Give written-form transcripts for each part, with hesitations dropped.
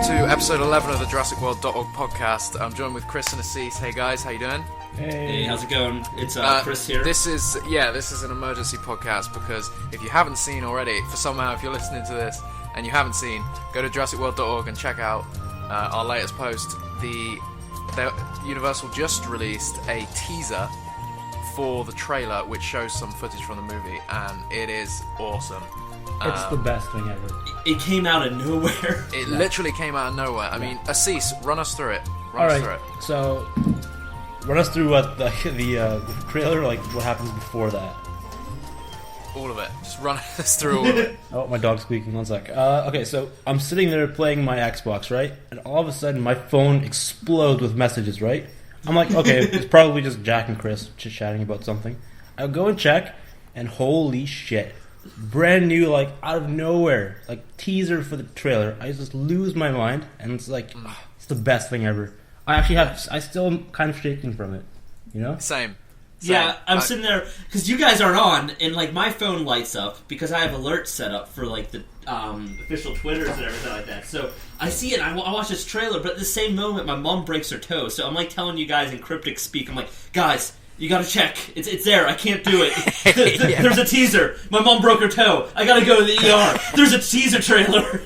to episode 11 of the JurassicWorld.org podcast. I'm joined with Chris and Asees. Hey guys, how you doing? Hey, how's it going? It's Chris here. This is an emergency podcast because if you haven't seen already, if you're listening to this and you haven't seen, go to JurassicWorld.org and check out our latest post. The Universal just released a teaser for the trailer which shows some footage from the movie, and it is awesome. It's the best thing ever. It came out of nowhere. It literally came out of nowhere. I mean, Asees, run us through it. So run us through what the trailer, like what happens before that. All of it. Just run us through all of it. Oh, my dog's squeaking. 1 sec. Okay, so I'm sitting there playing my Xbox, right? And all of a sudden, my phone explodes with messages, right? I'm like, okay, it's probably just Jack and Chris chit-chatting about something. I go and check, and holy shit. Brand new, like, out of nowhere, like, teaser for the trailer. I just lose my mind, and it's like, it's the best thing ever. I still am kind of shaking from it, you know? Same. Yeah, I'm sitting there, because you guys aren't on, and, like, my phone lights up, because I have alerts set up for, like, the official Twitters and everything like that. So, I see it, I watch this trailer, but at the same moment, my mom breaks her toe, so I'm, like, telling you guys in cryptic speak, I'm like, guys, you gotta check. It's there. I can't do it. There's a teaser. My mom broke her toe. I gotta go to the ER. There's a teaser trailer.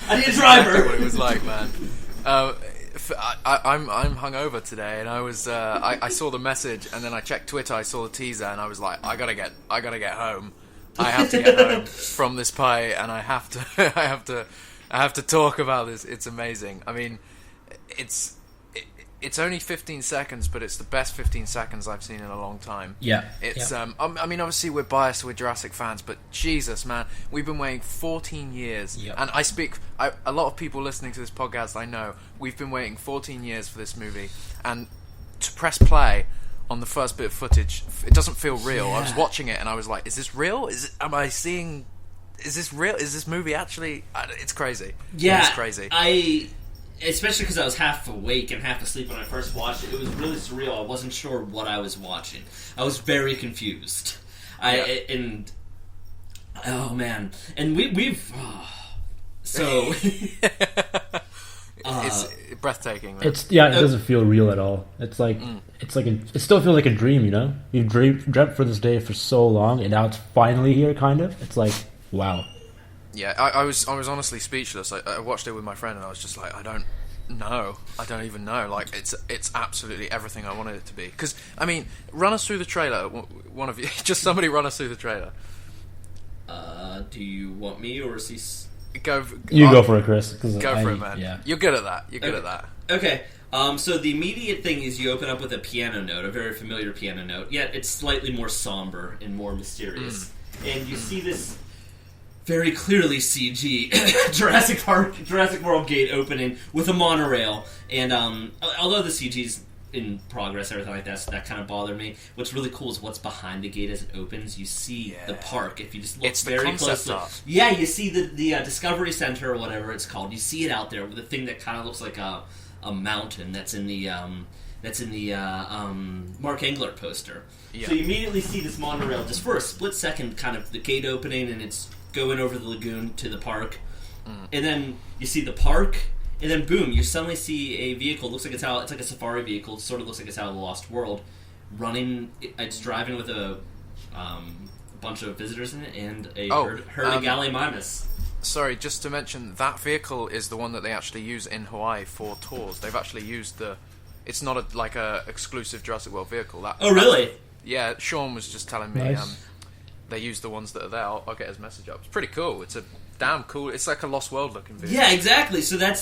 I need a driver. Exactly what it was like, man. I'm hungover today, and I was I saw the message, and then I checked Twitter. I saw the teaser, and I was like, I gotta get home. I have to get home from this pie, and I have to I have to talk about this. It's amazing. I mean, it's only 15 seconds, but it's the best 15 seconds I've seen in a long time. Yeah. It's I mean, obviously we're biased, we're Jurassic fans, but Jesus, man, we've been waiting 14 years. Yep. And a lot of people listening to this podcast, I know, we've been waiting 14 years for this movie. And to press play on the first bit of footage, it doesn't feel real. Yeah. I was watching it and I was like, is this real? Is this real? Is this movie actually... It's crazy. Yeah. It's crazy. Especially because I was half awake and half asleep when I first watched it. It was really surreal. I wasn't sure what I was watching. I was very confused. Oh man, and we've so it's breathtaking. Man. It doesn't feel real at all. It's like it still feels like a dream, you know. You've dreamt for this day for so long, and now it's finally here. Kind of. It's like, wow. Yeah, I was honestly speechless. I watched it with my friend, and I was just like, I don't even know. Like, it's absolutely everything I wanted it to be. Because, I mean, run us through the trailer. One of you, just somebody run us through the trailer. Do you want me or is he? Go for it, Chris. Go for it, man. Yeah. You're good at that. Okay. So the immediate thing is you open up with a piano note, a very familiar piano note. Yet it's slightly more somber and more mysterious, and you see this. Very clearly CG Jurassic World gate opening with a monorail, and although the CG's in progress, everything like that, so that kind of bothered me. What's really cool is what's behind the gate as it opens. You see the park. If you just look very closely, you see the Discovery Center or whatever it's called. You see it out there with the thing that kind of looks like a mountain that's in the Mark Englert poster. Yeah. So you immediately see this monorail just for a split second, kind of the gate opening, and it's going over the lagoon to the park, and then you see the park, and then boom, you suddenly see a vehicle. Looks like it's like a safari vehicle. It sort of looks like it's out of the Lost World. It's driving with a bunch of visitors in it and a herd of gallimimus. Sorry, just to mention, that vehicle is the one that they actually use in Hawaii for tours. They've actually used it's not a exclusive Jurassic World vehicle. Oh, really? Yeah, Sean was just telling me. Nice. They use the ones that are there. I'll get his message up. It's pretty cool. It's a damn cool... It's like a Lost World looking vehicle. Yeah, exactly. So that's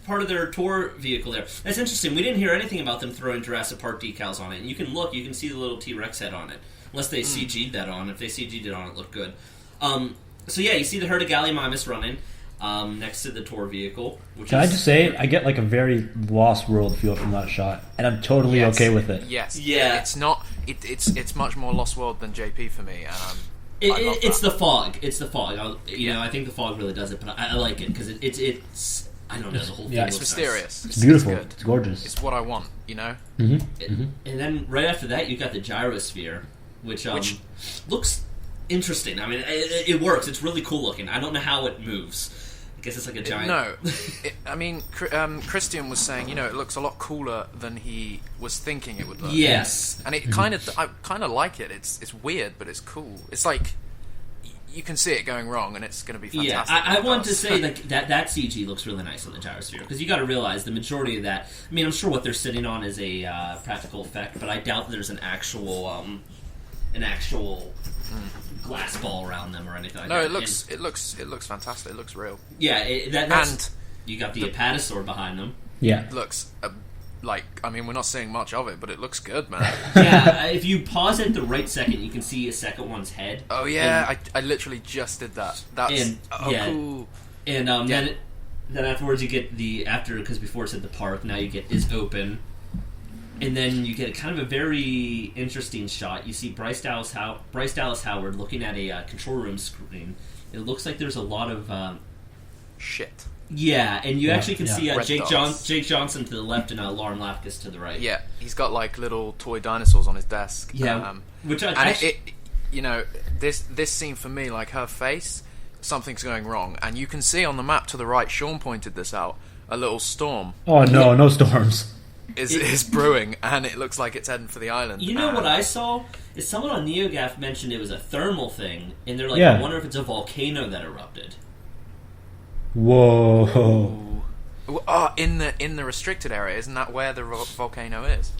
part of their tour vehicle there. That's interesting. We didn't hear anything about them throwing Jurassic Park decals on it. And you can see the little T-Rex head on it. Unless they CG'd that on. If they CG'd it on, it looked good. So yeah, you see the herd of gallimimus running next to the tour vehicle. Can I just say, I get like a very Lost World feel from that shot. And I'm totally okay with it. Yes. Yeah. It's not... It's much more Lost World than JP for me, and it's the fog. It's the fog. I think the fog really does it, but I like it because it's. I don't know, the whole thing. It's mysterious. Nice. It's beautiful. It's good. It's gorgeous. It's what I want, you know. And then right after that, you got the gyrosphere, which looks interesting. I mean, it works. It's really cool looking. I don't know how it moves. I guess it's like a giant. I mean, Christian was saying, it looks a lot cooler than he was thinking it would look. Yes, and it I kind of like it. It's weird, but it's cool. It's like you can see it going wrong, and it's going to be fantastic. Yeah, I want to say that CG looks really nice on the gyrosphere, because you got to realize the majority of that. I mean, I'm sure what they're sitting on is a practical effect, but I doubt there's an actual glass ball around them or anything like that. No, it looks fantastic. It looks real. Yeah, and you got the apatosaur behind them. Yeah, it looks we're not seeing much of it, but it looks good, man. Yeah, if you pause at the right second, you can see a second one's head. Oh yeah, I literally just did that. That's cool. And then afterwards you get because before it said the park, now you get is open. And then you get kind of a very interesting shot. You see Bryce Dallas Howard looking at a control room screen. It looks like there's a lot of shit. Yeah, and you actually can see Jake Johnson to the left and Lauren Lapkus to the right. Yeah, he's got like little toy dinosaurs on his desk. Yeah, which this scene for me, like her face, something's going wrong, and you can see on the map to the right. Sean pointed this out. A little storm. Oh no, no storms. Is brewing, and it looks like it's heading for the island. You know what I saw? Is someone on NeoGAF mentioned it was a thermal thing, and they're like, I wonder if it's a volcano that erupted. Whoa! Oh, in the restricted area, isn't that where the volcano is?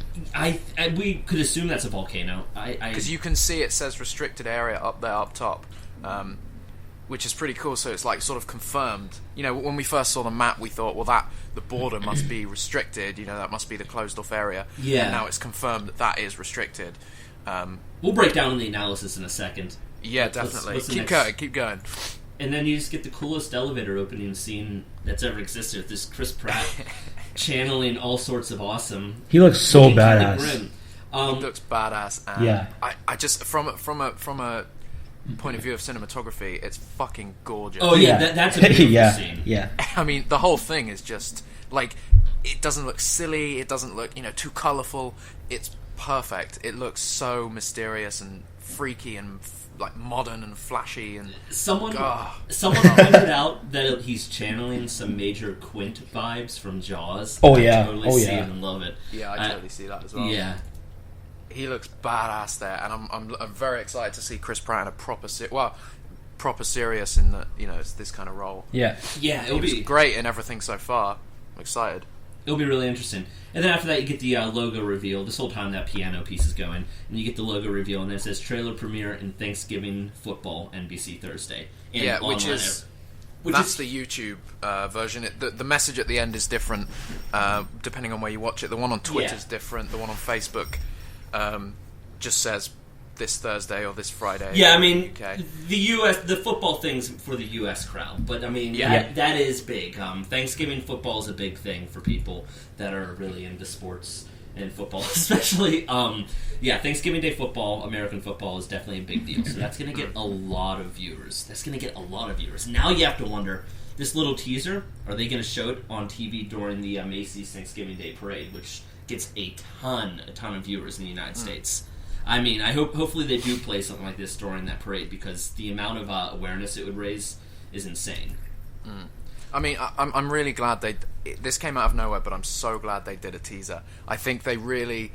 We could assume that's a volcano. Because you can see it says restricted area up there, up top. Which is pretty cool, so it's like sort of confirmed. When we first saw the map, we thought, well, the border must be restricted, that must be the closed off area. Yeah. And now it's confirmed that is restricted. We'll break down the analysis in a second. Yeah, definitely. Keep going. And then you just get the coolest elevator opening scene that's ever existed. This Chris Pratt channeling all sorts of awesome. He looks so badass. He looks badass. And yeah. I just, from a point of view of cinematography, it's fucking gorgeous. Oh yeah, that's a beautiful scene. Yeah. I mean, the whole thing is just like, it doesn't look silly, it doesn't look too colourful. It's perfect. It looks so mysterious and freaky and like modern and flashy. And someone pointed out that he's channeling some major Quint vibes from Jaws. Oh yeah, I totally see it and love it. Yeah, I totally see that as well. Yeah. He looks badass there, and I'm very excited to see Chris Pratt in a proper serious in the it's this kind of role. Yeah, it'll be great in everything so far. I'm excited. It'll be really interesting. And then after that, you get the logo reveal. This whole time that piano piece is going, and you get the logo reveal, and then it says trailer premiere in Thanksgiving football, NBC Thursday. And which is the YouTube version. The message at the end is different depending on where you watch it. The one on Twitter is different. The one on Facebook just says this Thursday or this Friday. Yeah, I mean, UK. the football thing's for the U.S. crowd, but I mean, that is big. Thanksgiving football is a big thing for people that are really into sports and football, especially. Thanksgiving Day football, American football, is definitely a big deal. So that's going to get a lot of viewers. Now you have to wonder, this little teaser, are they going to show it on TV during the Asees Thanksgiving Day parade, which gets a ton of viewers in the United States. I mean, hopefully they do play something like this during that parade, because the amount of awareness it would raise is insane. I mean, I'm really glad this came out of nowhere, but I'm so glad they did a teaser. I think they really,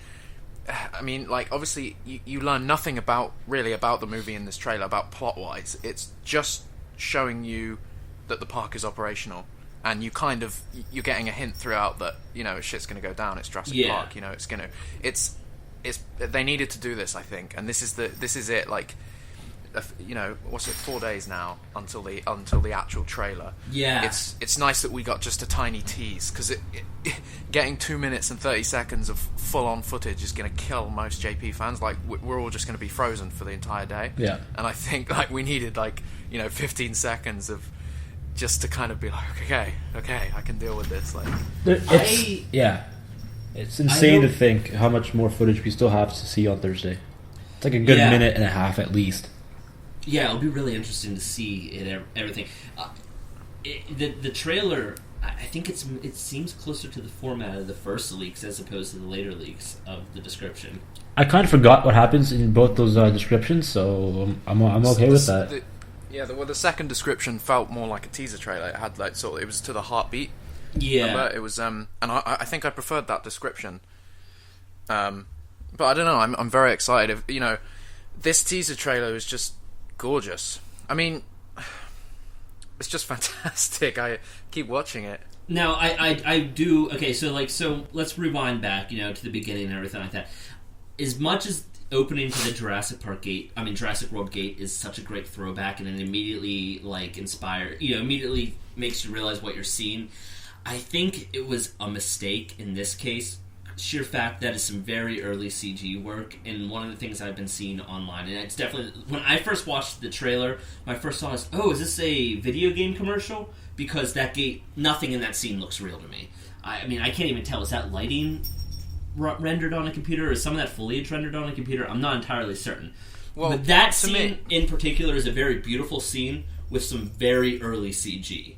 I mean, like, obviously you learn nothing about the movie in this trailer, about plot-wise. It's just showing you that the park is operational. And you're getting a hint throughout that shit's going to go down. It's Jurassic Park. They needed to do this, I think, and this is it. Like, what's it? 4 days now until the actual trailer. Yeah, it's nice that we got just a tiny tease, because getting 2 minutes and 30 seconds of full on footage is going to kill most JP fans. Like, we're all just going to be frozen for the entire day. Yeah, and I think we needed 15 seconds of. Just to kind of be like, okay, I can deal with this. Like, it's insane to think how much more footage we still have to see on Thursday. It's like a good minute and a half at least. Yeah, it'll be really interesting to see everything. The trailer, I think it seems closer to the format of the first leaks as opposed to the later leaks of the description. I kind of forgot what happens in both those descriptions, so I'm okay with that. Yeah, the second description felt more like a teaser trailer. It had like it was to the heartbeat. Yeah, remember? It was and I think I preferred that description. But I don't know. I'm very excited. This teaser trailer is just gorgeous. I mean, it's just fantastic. I keep watching it. Now, I do... Okay, so let's rewind back, to the beginning and everything like that. As much as opening to the Jurassic World gate is such a great throwback, and it immediately, immediately makes you realize what you're seeing, I think it was a mistake in this case. Sheer fact that is some very early CG work, and one of the things I've been seeing online, and it's definitely... When I first watched the trailer, my first thought is, is this a video game commercial? Because that gate, nothing in that scene looks real to me. I mean, I can't even tell. Is that lighting rendered on a computer? Or is some of that foliage rendered on a computer? I'm not entirely certain. Well, but that scene in particular is a very beautiful scene with some very early CG.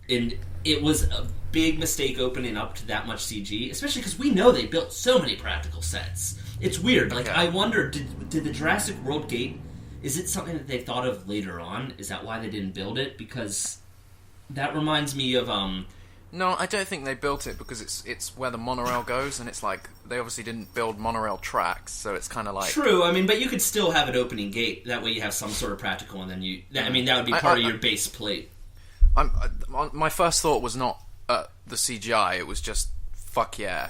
And it was a big mistake opening up to that much CG, especially because we know they built so many practical sets. It's weird. I wonder, did the Jurassic World gate, is it something that they thought of later on? Is that why they didn't build it? Because... that reminds me of No, I don't think they built it because it's where the monorail goes, and it's like they obviously didn't build monorail tracks, so it's kind of like true. I mean, but you could still have an opening gate. That way, you have some sort of practical, and then that would be part of your base plate. My first thought was not the CGI; it was just fuck yeah.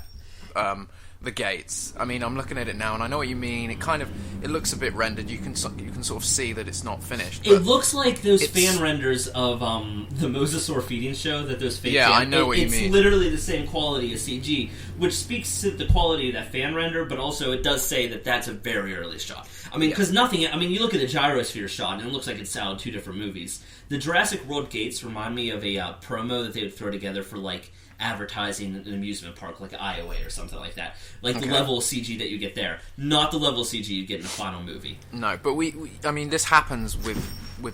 The gates. I mean, I'm looking at it now, and I know what you mean. It looks a bit rendered. You can sort of see that it's not finished. It looks like those fan renders of the Mosasaur feeding show. That those fake. Yeah, I know what you mean. It's literally the same quality as CG, which speaks to the quality of that fan render, but also it does say that that's a very early shot. I mean, because nothing. I mean, you look at the gyrosphere shot, and it looks like it's out of two different movies. The Jurassic World gates remind me of a promo that they would throw together for advertising an amusement park like Iowa or something like that. The level of CG that you get there. Not the level of CG you get in the final movie. No, but I mean, this happens with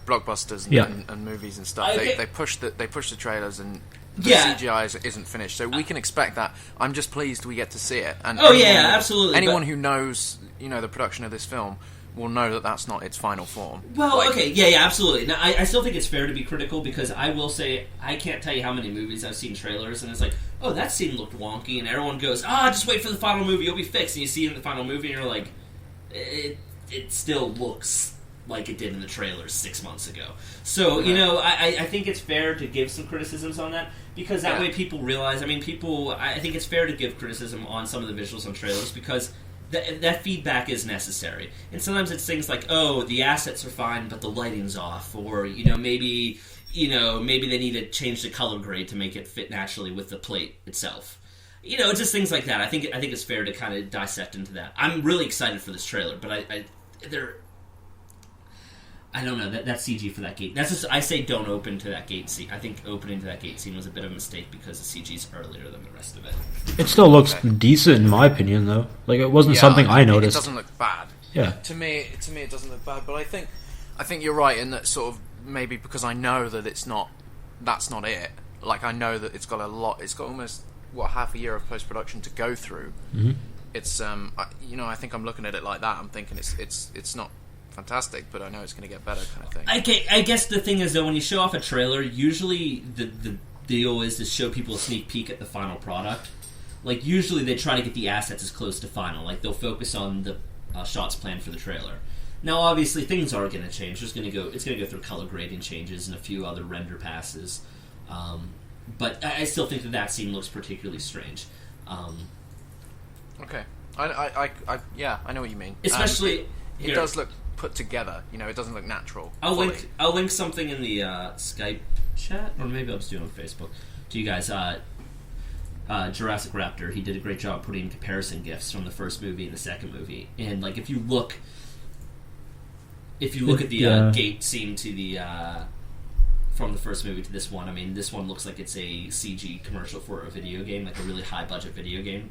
blockbusters and movies and stuff. They push the trailers and the CGI isn't finished, so we can expect that. I'm just pleased we get to see it. And absolutely. Anyone who knows, the production of this film will know that that's not its final form. Well, absolutely. Now, I still think it's fair to be critical, because I will say, I can't tell you how many movies I've seen trailers, and it's like, that scene looked wonky, and everyone goes, just wait for the final movie, you'll be fixed, and you see it in the final movie, and you're like, it still looks like it did in the trailers 6 months ago. So, I think it's fair to give some criticisms on that, because that way people realize, I think it's fair to give criticism on some of the visuals on trailers, because that feedback is necessary. And sometimes it's things like, the assets are fine, but the lighting's off, or maybe they need to change the color grade to make it fit naturally with the plate itself. It's just things like that. I think it's fair to kind of dissect into that. I'm really excited for this trailer, but I don't know, that CG for that gate. That's just, I say don't open to that gate scene. I think opening to that gate scene was a bit of a mistake because the CG's earlier than the rest of it. It still looks decent in my opinion, though. It wasn't something I noticed. It doesn't look bad. Yeah. To me, it doesn't look bad. But I think you're right in that sort of maybe because I know that that's not it. I know that it's got a lot. It's got almost half a year of post production to go through. Mm-hmm. It's I think I'm looking at it like that. I'm thinking it's not fantastic, but I know it's going to get better, kind of thing. I guess the thing is, though, when you show off a trailer, usually the deal is to show people a sneak peek at the final product. Usually they try to get the assets as close to final. They'll focus on the shots planned for the trailer. Now, obviously, things are going to change. It's going to go through color grading changes and a few other render passes. But I still think that scene looks particularly strange. Okay. I know what you mean. Especially... It does look put together. It doesn't look natural. I'll link something in the Skype chat, or maybe I'll just do it on Facebook to you guys. Jurassic Raptor, he did a great job putting comparison gifs from the first movie and the second movie, and if you look at the gate scene to the from the first movie to this one, this one looks like it's a CG commercial for a video game, a really high budget video game.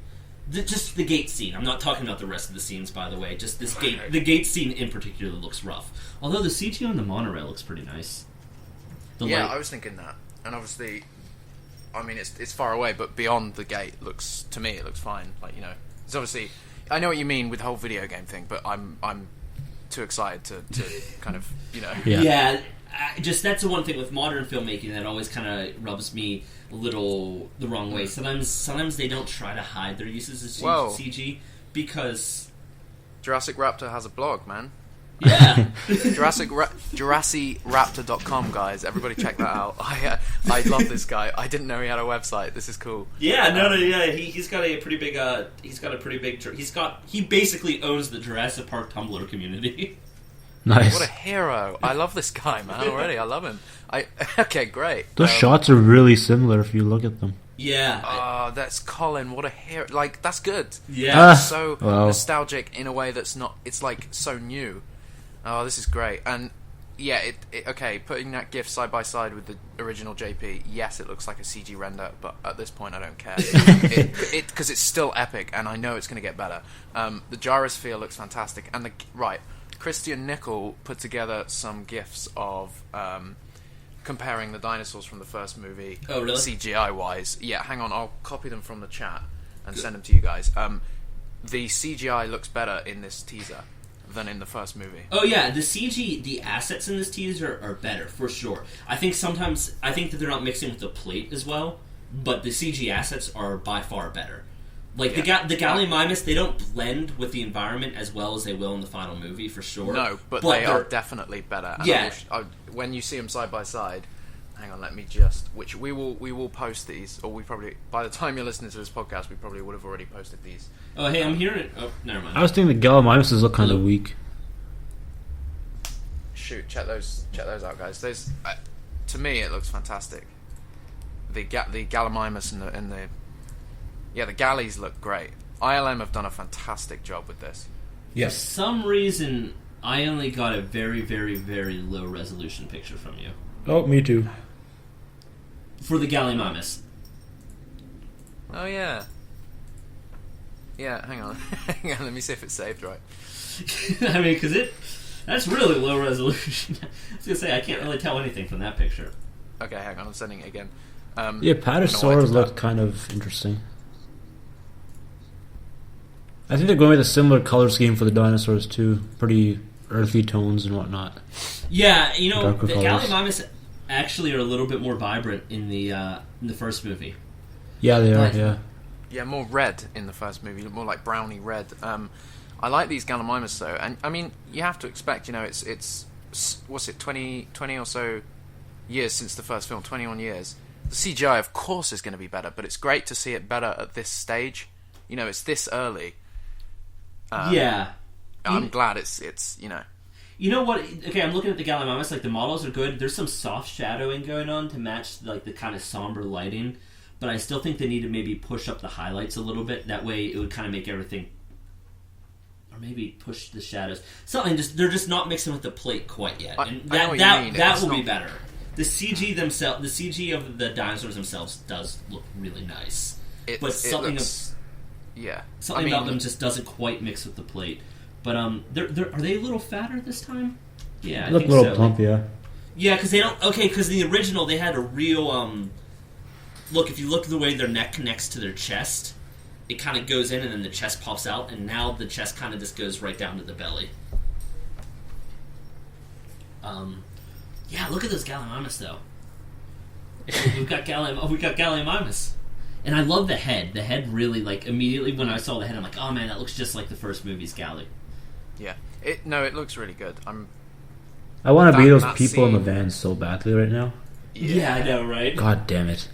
Just the gate scene. I'm not talking about the rest of the scenes, by the way. Just this gate. The gate scene in particular looks rough. Although the CG on the monorail looks pretty nice. I was thinking that. And obviously, it's far away, but beyond the gate it looks fine. It's obviously, I know what you mean with the whole video game thing, but I'm too excited to kind of, Yeah. just that's the one thing with modern filmmaking that always kind of rubs me a little the wrong way. Sometimes they don't try to hide their uses of CG because Jurassic Raptor has a blog, man. Yeah. JurassicRaptor.com, guys. Everybody check that out. I love this guy. I didn't know he had a website. This is cool. Yeah, he's got a pretty big he basically owns the Jurassic Park Tumblr community. Nice. What a hero. I love this guy, man, already. I love him. Okay, great. Those shots are really similar if you look at them. Yeah. Oh, that's Colin. What a hero. Like, that's good. Yeah. So nostalgic in a way that's not... It's, like, so new. Oh, this is great. And, yeah, okay, putting that GIF side by side with the original JP, yes, it looks like a CG render, but at this point I don't care. Because it's still epic, and I know it's going to get better. The gyrosphere looks fantastic. And, Christian Nickel put together some GIFs of comparing the dinosaurs from the first movie. Oh, really? CGI-wise. Yeah, hang on, I'll copy them from the chat and send them to you guys. The CGI looks better in this teaser than in the first movie. Oh yeah, the CG, the assets in this teaser are better, for sure. I think that they're not mixing with the plate as well, but the CG assets are by far better. Like, the Gallimimus, they don't blend with the environment as well as they will in the final movie, for sure. No, but they are definitely better. And yeah. When you see them side by side, hang on, let me just... Which we will post these, or we probably... By the time you're listening to this podcast, we probably would have already posted these. Oh, hey, I'm hearing it. Oh, never mind. I was thinking the Gallimimuses look kind of weak. Shoot, check those out, guys. Those, to me, it looks fantastic. The Gallimimus and the the galleys look great. ILM have done a fantastic job with this. Yes. For some reason, I only got a very, very, very low resolution picture from you. Oh, me too. For the Gallimimus. Oh, yeah. Yeah, hang on. Hang on, let me see if it's saved right. I mean, because that's really low resolution. I was going to say, I can't really tell anything from that picture. Okay, hang on, I'm sending it again. Patasaurs look kind of interesting. I think they're going with a similar color scheme for the dinosaurs too. Pretty earthy tones and whatnot. Yeah, the Darker colors. Gallimimus actually are a little bit more vibrant in the first movie. Yeah, they are, yeah. Yeah, more red in the first movie, more like browny red. I like these Gallimimus though, and I mean, you have to expect, it's what's it, 20 or so years since the first film, 21 years. The CGI, of course, is going to be better, but it's great to see it better at this stage. It's this early. Yeah. I'm glad it's. You know what? Okay, I'm looking at the Gallimimus. Like, the models are good. There's some soft shadowing going on to match like the kind of somber lighting, but I still think they need to maybe push up the highlights a little bit. That way, it would kind of make everything, or maybe push the shadows. Something. They're just not mixing with the plate quite yet, and that will be better. The CG of the dinosaurs themselves does look really nice, something about them just doesn't quite mix with the plate. But are they a little fatter this time? Yeah, they look a little plump, yeah. Yeah, because they don't. Okay, because the original they had a real look. If you look at the way their neck connects to their chest, it kind of goes in and then the chest pops out, and now the chest kind of just goes right down to the belly. Yeah, look at those Gallimimus though. We've got Gallimimus. And I love the head. The head really, like, immediately when I saw the head, I'm like, oh man, that looks just like the first movie's Gally. Yeah. It looks really good. I want to be those people in the van so badly right now. Yeah, I know, right? God damn it.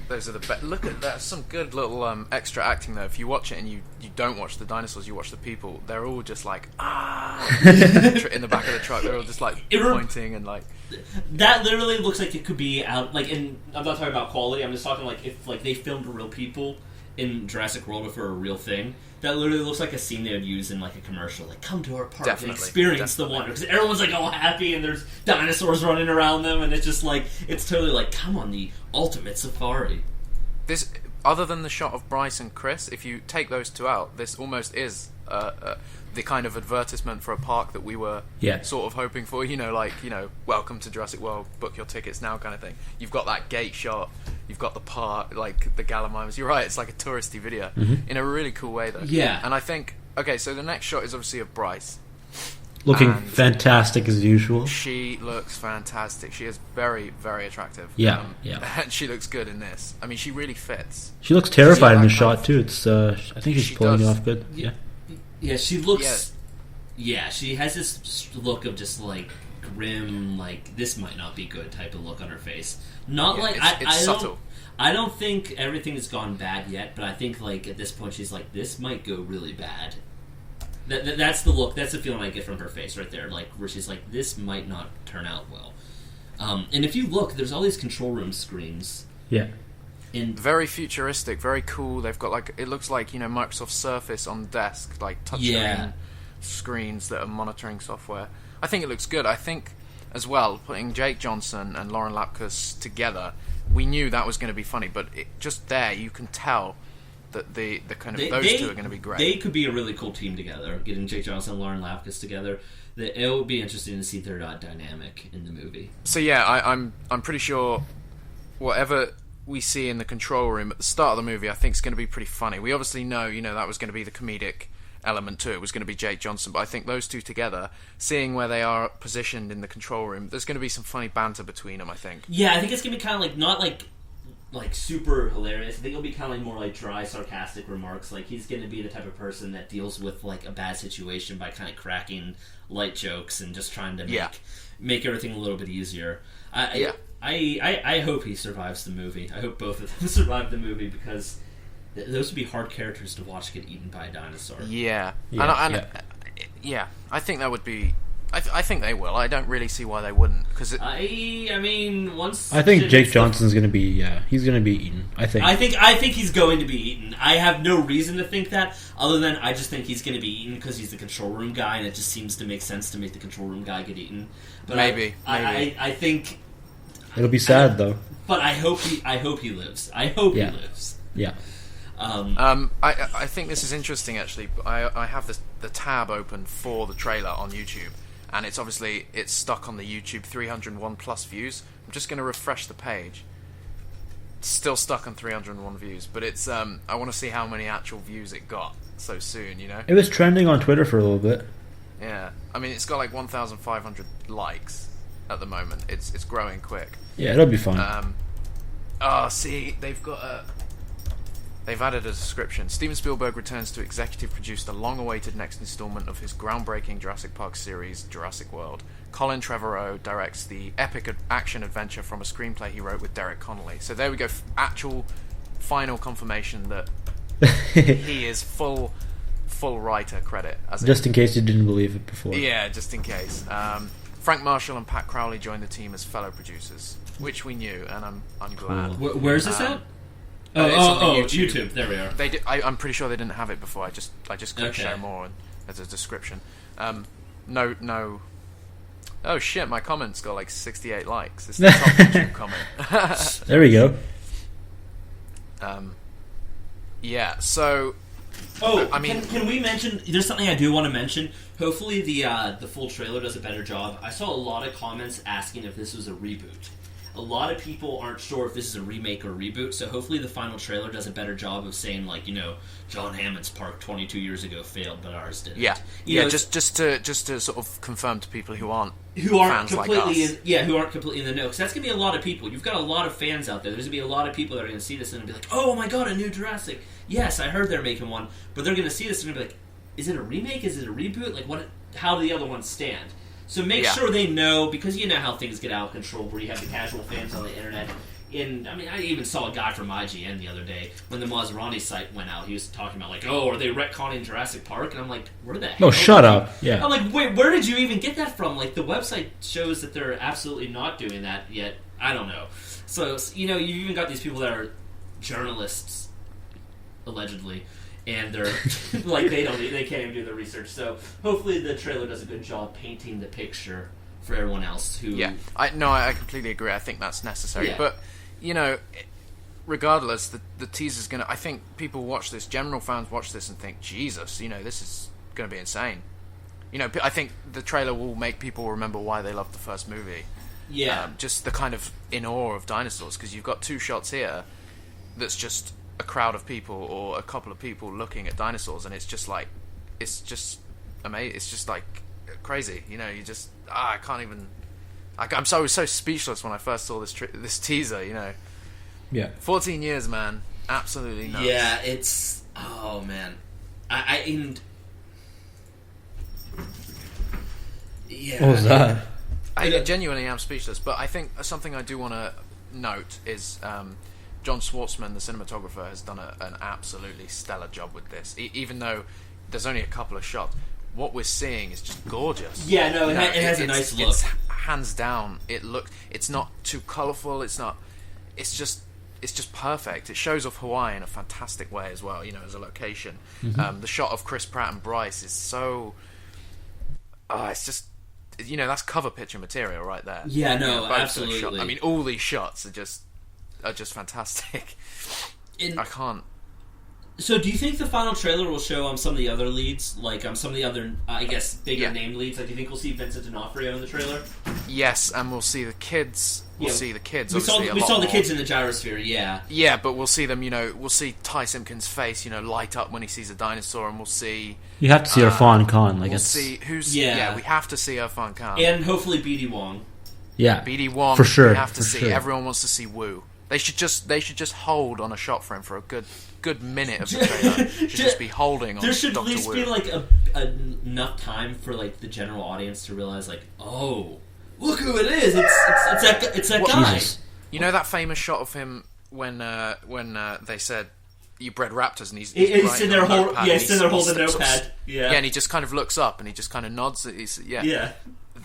Those are the best. Look at that. Some good little extra acting, though. If you watch it and you don't watch the dinosaurs, you watch the people, they're all just like, in the back of the truck. They're all just like pointing and like... That literally looks like it could be out, like, I'm not talking about quality, I'm just talking like if like they filmed real people in Jurassic World for a real thing, that literally looks like a scene they would use in like a commercial, like, come to our park and experience the wonder, because everyone's like all happy and there's dinosaurs running around them, and it's just like, it's totally like, come on, the ultimate safari. This, other than the shot of Bryce and Chris, if you take those two out, this almost is the kind of advertisement for a park that we were sort of hoping for, welcome to Jurassic World, book your tickets now kind of thing. You've got that gate shot, you've got the park, like the Gallimimus. You're right, it's like a touristy video in a really cool way though. Yeah. And I think, okay, so the next shot is obviously of Bryce, Looking And fantastic as usual. she looks fantastic. She is very, very attractive. Yeah. And she looks good in this. I mean, she really fits. She looks terrified in the that kind shot of- too. It's I think she's She pulling it does. off good. Yeah. Yeah, she looks. Yeah, she has this look of just like grim, like this might not be good type of look on her face. Not Yeah, like it's I subtle. don't. I don't think everything has gone bad yet, but I think like at this point she's like, this might go really bad. That's the look. That's the feeling I get from her face right there. Like where she's like, this might not turn out well. And if you look, there's all these control room screens. Yeah. And Very futuristic, very cool. They've got like, it looks like, Microsoft Surface on the desk, like touchscreen screens that are monitoring software. I think it looks good. I think as well, putting Jake Johnson and Lauren Lapkus together, we knew that was going to be funny, but just there you can tell that the kind of those two are going to be great. They could be a really cool team together. Getting Jake Johnson and Lauren Lapkus together, it would be interesting to see their dynamic in the movie. So yeah, I'm pretty sure whatever we see in the control room at the start of the movie, I think is going to be pretty funny. We obviously know, that was going to be the comedic element to it. It was going to be Jake Johnson, but I think those two together, seeing where they are positioned in the control room, there's going to be some funny banter between them, I think. Yeah, I think it's going to be kind of like, not like super hilarious. I think it'll be kind of like more like dry, sarcastic remarks. Like he's going to be the type of person that deals with like a bad situation by kind of cracking light jokes and just trying to make everything a little bit easier. I hope he survives the movie. I hope both of them survive the movie because those would be hard characters to watch get eaten by a dinosaur. Yeah. Yeah. I think that would be... I think they will. I don't really see why they wouldn't. Cause I mean, once I think Jake Johnson's going to be he's going to be eaten. I think he's going to be eaten. I have no reason to think that, other than I just think he's going to be eaten because he's the control room guy, and it just seems to make sense to make the control room guy get eaten. But maybe. I think it'll be sad though. But I hope he lives. I hope he lives. Yeah. I think this is interesting actually. I have the tab open for the trailer on YouTube, and it's stuck on the YouTube 301 plus views. I'm just going to refresh the page. It's still stuck on 301 views, but it's I want to see how many actual views it got so soon. It was trending on Twitter for a little bit. Yeah, I mean it's got like 1,500 likes at the moment. It's growing quick. Yeah, it'll be fun. See, They've added a description. Steven Spielberg returns to executive produce the long-awaited next installment of his groundbreaking Jurassic Park series, Jurassic World. Colin Trevorrow directs the epic action-adventure from a screenplay he wrote with Derek Connolly. So there we go, actual final confirmation that he is full writer credit. Just in case you didn't believe it before. Yeah, just in case. Frank Marshall and Pat Crowley joined the team as fellow producers, which we knew, and I'm glad. Cool. Where's this at? YouTube. There we are. I'm pretty sure they didn't have it before. I just clicked show more, and there's a description. No. Oh shit! My comment's got like 68 likes. It's the top YouTube comment. There we go. Yeah. So. I mean, can we mention? There's something I do want to mention. Hopefully, the full trailer does a better job. I saw a lot of comments asking if this was a reboot. A lot of people aren't sure if this is a remake or reboot, so hopefully the final trailer does a better job of saying, like, John Hammond's Park 22 years ago failed, but ours didn't. Yeah. Just to sort of confirm to people who aren't fans completely like us. who aren't completely in the know, because that's gonna be a lot of people. You've got a lot of fans out there. There's gonna be a lot of people that are gonna see this and be like, "Oh my god, a new Jurassic! Yes, I heard they're making one," but they're gonna see this and be like, "Is it a remake? Is it a reboot? Like, what? How do the other ones stand?" So make sure they know, because you know how things get out of control, where you have the casual fans on the internet. I even saw a guy from IGN the other day, when the Maserati site went out, he was talking about, like, oh, are they retconning Jurassic Park? And I'm like, where the hell? No, shut up. Yeah. I'm like, wait, where did you even get that from? Like, the website shows that they're absolutely not doing that yet. I don't know. So, you've even got these people that are journalists, allegedly, and they're like, they can't even do the research. So hopefully the trailer does a good job painting the picture for everyone else who... Yeah, I completely agree. I think that's necessary. Yeah. But, regardless, the teaser's going to... I think people watch this, general fans watch this and think, Jesus, this is going to be insane. I think the trailer will make people remember why they loved the first movie. Yeah. Just the kind of in awe of dinosaurs, because you've got two shots here that's just a crowd of people or a couple of people looking at dinosaurs, and it's just like, it's just amazing. It's just like crazy. You know, you just I can't even. I'm so speechless when I first saw this teaser. You know, 14 years, man, absolutely nuts. Yeah, it's oh man, yeah. What was that? I genuinely am speechless. But I think something I do want to note is John Schwartzman, the cinematographer, has done an absolutely stellar job with this. Even though there's only a couple of shots, what we're seeing is just gorgeous. Yeah, no, it has a nice look. It's hands down. It's not too colourful. It's just perfect. It shows off Hawaii in a fantastic way as well. You know, as a location. The shot of Chris Pratt and Bryce is so. It's just. You know, that's cover picture material right there. Yeah, no, you know, absolutely. I mean, all these shots are just fantastic. I can't. So, do you think the final trailer will show some of the other leads, like some of the other, I guess, bigger named leads? Like, do you think we'll see Vincent D'Onofrio in the trailer? Yes, and we'll see the kids. We'll see the kids. We saw the kids in the gyrosphere. Yeah. Yeah, but we'll see them. You know, we'll see Ty Simpkins' face. You know, light up when he sees a dinosaur, and we'll see. You have to see Irfan Khan. Like, we'll see who's. Yeah, we have to see Irfan Khan, and hopefully BD Wong. Yeah, BD Wong for sure. We have to see. Sure. Everyone wants to see Wu. They should just hold on a shot for him for a good minute of the trailer. Should just be holding on. There should Dr. at least Wu. be like enough time for like the general audience to realize, like, oh, look who it is! It's that guy. Jesus. You know that famous shot of him when they said you bred raptors and he's sitting there holding a notepad. Sort of, yeah, and he just kind of looks up and he just kind of nods. Yeah.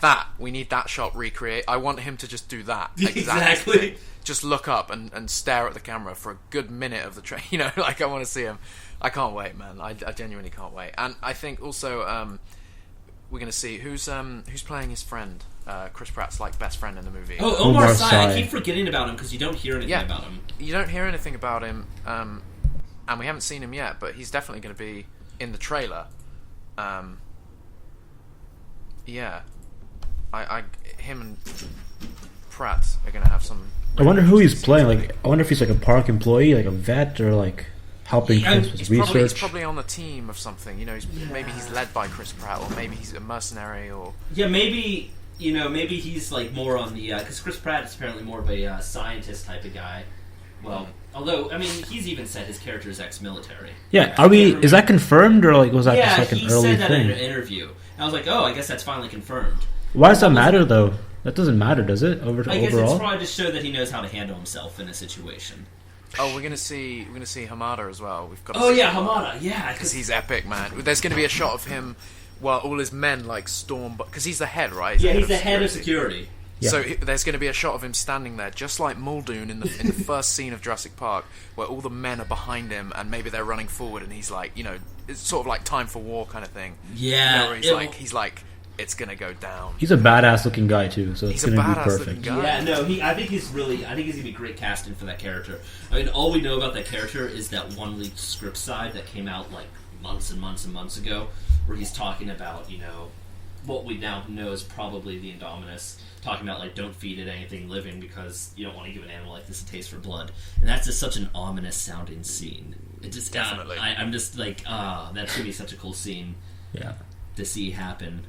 That we need that shot recreate. I want him to just do that exactly. Just look up and stare at the camera for a good minute of the train. You know, like I want to see him. I can't wait, man. I genuinely can't wait. And I think also we're going to see who's playing his friend. Chris Pratt's like best friend in the movie. Oh, Omar Sy. I keep forgetting about him because you don't hear anything about him. You don't hear anything about him, and we haven't seen him yet. But he's definitely going to be in the trailer. Yeah, him and Pratt are going to have some. I wonder who he's playing. Like, I wonder if he's like a park employee, like a vet, or like helping Chris with research. He's probably on the team of something. You know, maybe he's led by Chris Pratt, or maybe he's a mercenary, or maybe maybe he's like more on the because Chris Pratt is apparently more of a scientist type of guy. Well, although I mean, he's even said his character is ex-military. Yeah, is that confirmed or like was that just like an early he said that thing? in an interview. And I was like, oh, I guess that's finally confirmed. Why does that matter though? That doesn't matter, does it? I guess overall, it's probably to show that he knows how to handle himself in a situation. Oh, we're gonna see Hamada as well. We've got. Hamada, yeah, because he's epic, man. There's gonna be a shot of him while all his men like storm, because he's the head, right? He's the head of security. Yeah. So there's going to be a shot of him standing there, just like Muldoon in the first scene of Jurassic Park, where all the men are behind him and maybe they're running forward, and he's like, you know, it's sort of like time for war kind of thing. Yeah, you know, where he's like, it's going to go down. He's a badass looking guy too, so it's going to be perfect. Guy. Yeah, no, I think he's going to be great casting for that character. I mean, all we know about that character is that one leaked script side that came out like months and months and months ago, where he's talking about, you know, what we now know is probably the Indominus, talking about like don't feed it anything living because you don't want to give an animal like this a taste for blood, and that's just such an ominous sounding scene. It just definitely. I'm just like, that's gonna be such a cool scene. Yeah, to see happen.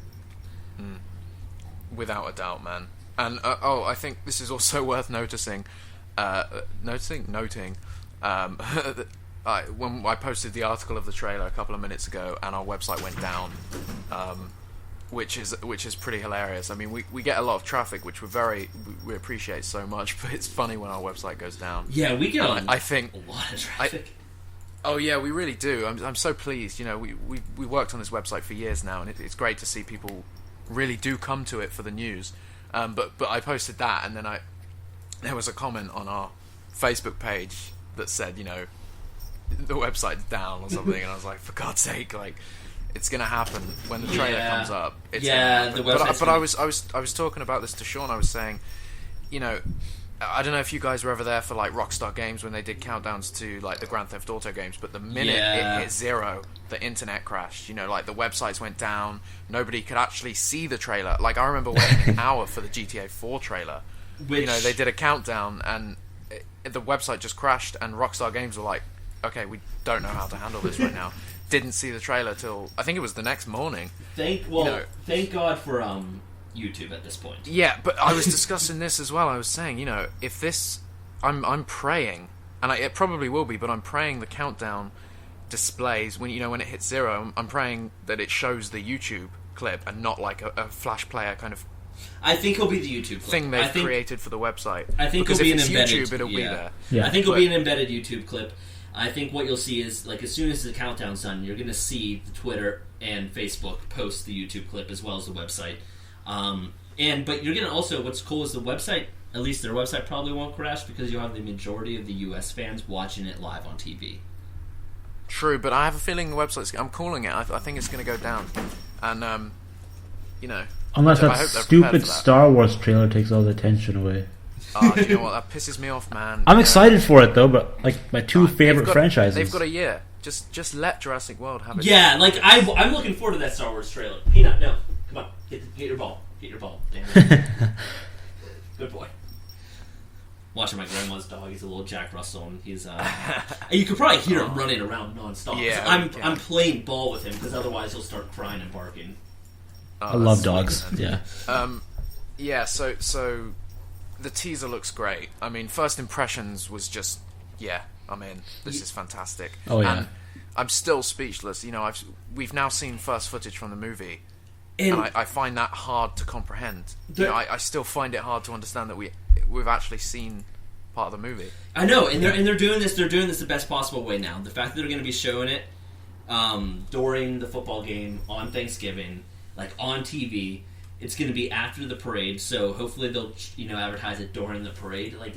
Without a doubt, man. And I think this is also worth noticing. Noting. When I posted the article of the trailer a couple of minutes ago, and our website went down. Which is pretty hilarious. I mean, we get a lot of traffic, which we appreciate so much, but it's funny when our website goes down. Yeah, we get I think a lot of traffic. Oh yeah, we really do. I'm so pleased. You know, we worked on this website for years now, and it's great to see people really do come to it for the news. But I posted that, and then there was a comment on our Facebook page that said, you know, the website's down or something, and I was like, for God's sake, like. It's gonna happen when the trailer comes up. It's the website. But I was talking about this to Sean. I was saying, you know, I don't know if you guys were ever there for like Rockstar Games when they did countdowns to like the Grand Theft Auto games. But the minute it hit 0, the internet crashed. You know, like the websites went down. Nobody could actually see the trailer. Like I remember waiting an hour for the GTA 4 trailer. You know, they did a countdown and the website just crashed. And Rockstar Games were like, okay, we don't know how to handle this right now. didn't see the trailer till I think it was the next morning. Thank God for YouTube at this point. Yeah, but I was discussing this as well. I was saying, if this, I'm praying, and it probably will be, but I'm praying the countdown displays when when it hits 0. I'm praying that it shows the YouTube clip and not like a flash player kind of. I think it'll be the YouTube clip. Thing they've created for the website. I think because it'll be if an it's embedded YouTube, it'll be there. Yeah. I think it'll be an embedded YouTube clip. I think what you'll see is, like, as soon as the countdown's done, you're going to see the Twitter and Facebook post the YouTube clip as well as the website. But you're going to also, what's cool is the website, at least their website probably won't crash because you'll have the majority of the US fans watching it live on TV. True, but I have a feeling the website's. I'm calling it. I think it's going to go down, and Unless I that hope they're prepared stupid for that. Star Wars trailer takes all the attention away. Do you know what? That pisses me off, man. I'm excited for it though, but like my two favorite franchises. They've got a year. Just let Jurassic World have it. Yeah, like I'm looking forward to that Star Wars trailer. Peanut, no, come on, get your ball, damn it. Good boy. Watching my grandma's dog. He's a little Jack Russell, and he's you could probably hear him running around nonstop. Yeah, I'm playing ball with him because otherwise he'll start crying and barking. I love dogs. Yeah. Yeah. So the teaser looks great. I mean, first impressions was just I'm in. This is fantastic. Oh yeah. And I'm still speechless. We've now seen first footage from the movie, and I find that hard to comprehend. I still find it hard to understand that we've actually seen part of the movie. I know, and they're doing this. They're doing this the best possible way now. The fact that they're going to be showing it during the football game on Thanksgiving, like on TV. It's going to be after the parade, so hopefully they'll advertise it during the parade. Like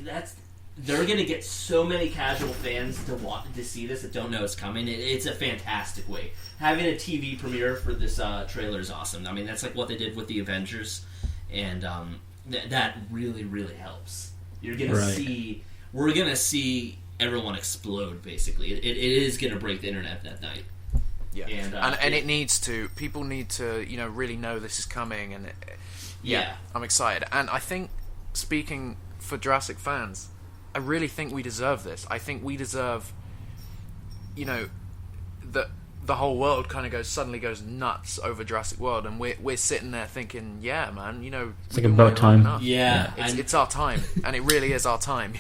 they're going to get so many casual fans to see this that don't know it's coming. It's a fantastic way. Having a TV premiere for this trailer is awesome. I mean, that's like what they did with the Avengers, and that really, really helps. You're going to see, we're going to see everyone explode. Basically, it is going to break the internet that night. Yeah, and it needs to. People need to, really know this is coming, and I'm excited. And I think, speaking for Jurassic fans, I really think we deserve this. I think we deserve, that the whole world kind of suddenly goes nuts over Jurassic World, and we're sitting there thinking, yeah, man, it's like about time. Yeah, it's our time, and it really is our time.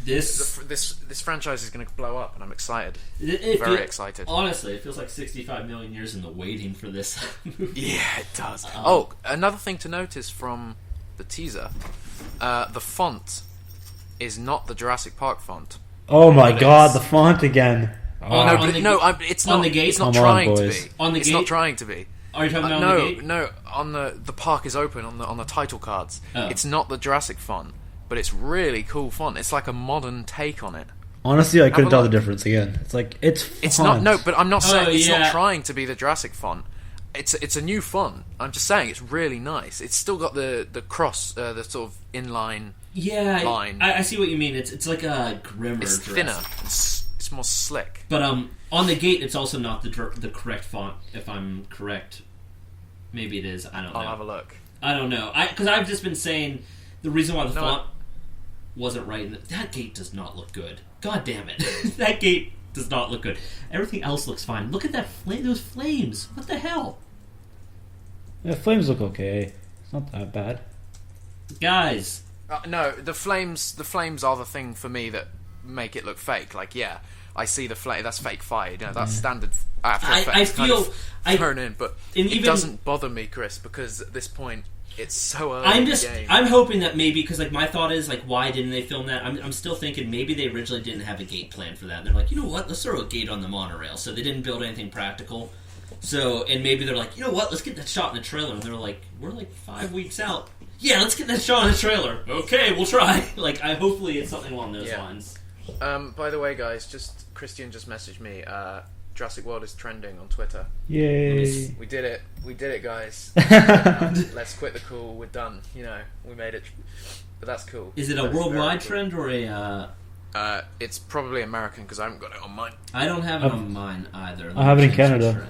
This franchise is going to blow up, and I'm excited. Very excited. Honestly, it feels like 65 million years in the waiting for this movie. Yeah, it does. Another thing to notice from the teaser, the font is not the Jurassic Park font. Oh my god, the font again. It's not. On the gate? It's not Come trying on, to boys. be. On the it's gate? not trying to be. Are you talking about on the gate? No, on the park is open on the title cards. Oh. It's not the Jurassic font, but it's really cool font. It's like a modern take on it. Honestly, I couldn't a tell the look. difference again. It's like It's not. No, but I'm not saying it's yeah. not trying to be the Jurassic font. It's a new font. I'm just saying it's really nice. It's still got the cross, the sort of inline. Yeah, line. I see what you mean. It's like a grimmer. It's dress. thinner. It's more slick. But on the gate, it's also not the correct font. If I'm correct, maybe it is. I don't know. I'll have a look. I don't know. Because I've just been saying the reason why the font wasn't right. That gate does not look good. God damn it! That gate does not look good. Everything else looks fine. Look at that those flames. What the hell? The flames look okay. It's not that bad. Guys. No, the flames are the thing for me that make it look fake. Like, yeah, I see the flame. That's fake fire. That's standard After Effects. Thrown in, but it doesn't bother me, Chris, because at this point it's so early in the game. I'm hoping that maybe because my thought is why didn't they film that? I'm still thinking maybe they originally didn't have a gate plan for that. And they're like, you know what? Let's throw a gate on the monorail. So they didn't build anything practical. So and maybe they're like, you know what? Let's get that shot in the trailer. And they're like, we're 5 weeks out. Yeah, let's get that shot in the trailer. Okay, we'll try. Hopefully it's something along those lines. By the way, guys, Christian just messaged me. Jurassic World is trending on Twitter. Yay! We did it, guys. Let's quit the call. We're done. We made it. But that's cool. Is it a worldwide trend or a? It's probably American because I haven't got it on mine. I don't have it on mine either. I have it in Canada.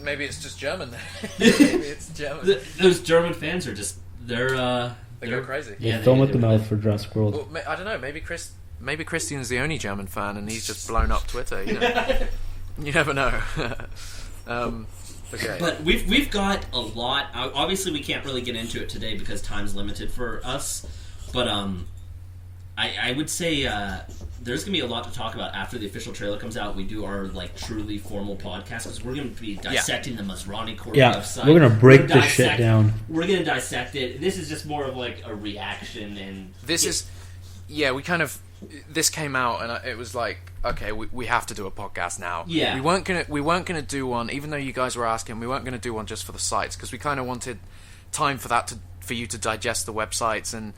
Maybe it's just German. Maybe it's German. Those German fans are just they go crazy. They film at the mouth for Jurassic World. Well, I don't know. Maybe Christian's the only German fan, and he's just blown up Twitter. You never know. Okay. But we've got a lot. Obviously, we can't really get into it today because time's limited for us. But I would say there's gonna be a lot to talk about after the official trailer comes out. We do our like truly formal podcast because we're gonna be dissecting the Masrani Corp website. We're gonna break this shit down. We're gonna dissect it. This is just more of like a reaction, and we kind of. This came out and it was like, okay, we have to do a podcast now. Yeah, we weren't gonna do one, even though you guys were asking. We weren't gonna do one just for the sites because we kind of wanted time for that for you to digest the websites, and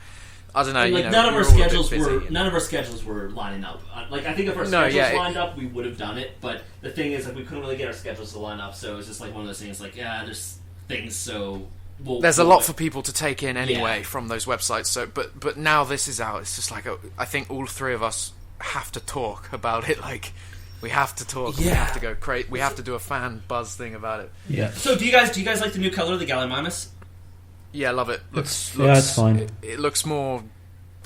I don't know. And, like, none of our schedules were lining up. Like I think if our schedules lined up, we would have done it. But the thing is, like, we couldn't really get our schedules to line up, so it was just like one of those things. Like, there's things so. There's a lot for people to take in anyway from those websites. So, but now this is out. It's just like I think all three of us have to talk about it. Like, we have to talk. Yeah. We have to go crazy. We have to do a fan buzz thing about it. Yeah. So, do you guys like the new color of the Gallimimus? Yeah, I love it. Looks it's fine. It looks more.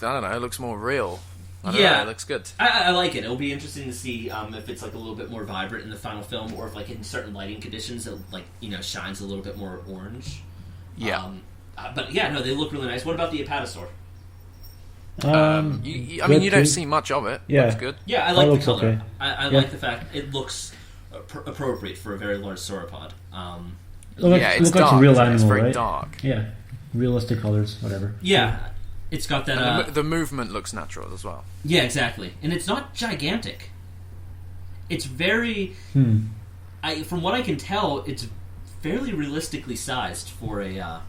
I don't know. It looks more real. I don't know, it looks good. I like it. It'll be interesting to see if it's like a little bit more vibrant in the final film, or if like in certain lighting conditions, it like shines a little bit more orange. Yeah. But yeah, no, they look really nice. What about the Apatosaur? You don't see much of it. Yeah. It's good. Yeah, I like the color. Okay. I like the fact it looks appropriate for a very large sauropod. It's dark. Like a real animal, it's very right? dark. Yeah. Realistic colors, whatever. Yeah. It's got that... And the movement looks natural as well. Yeah, exactly. And it's not gigantic. It's very... From what I can tell, it's fairly realistically sized for a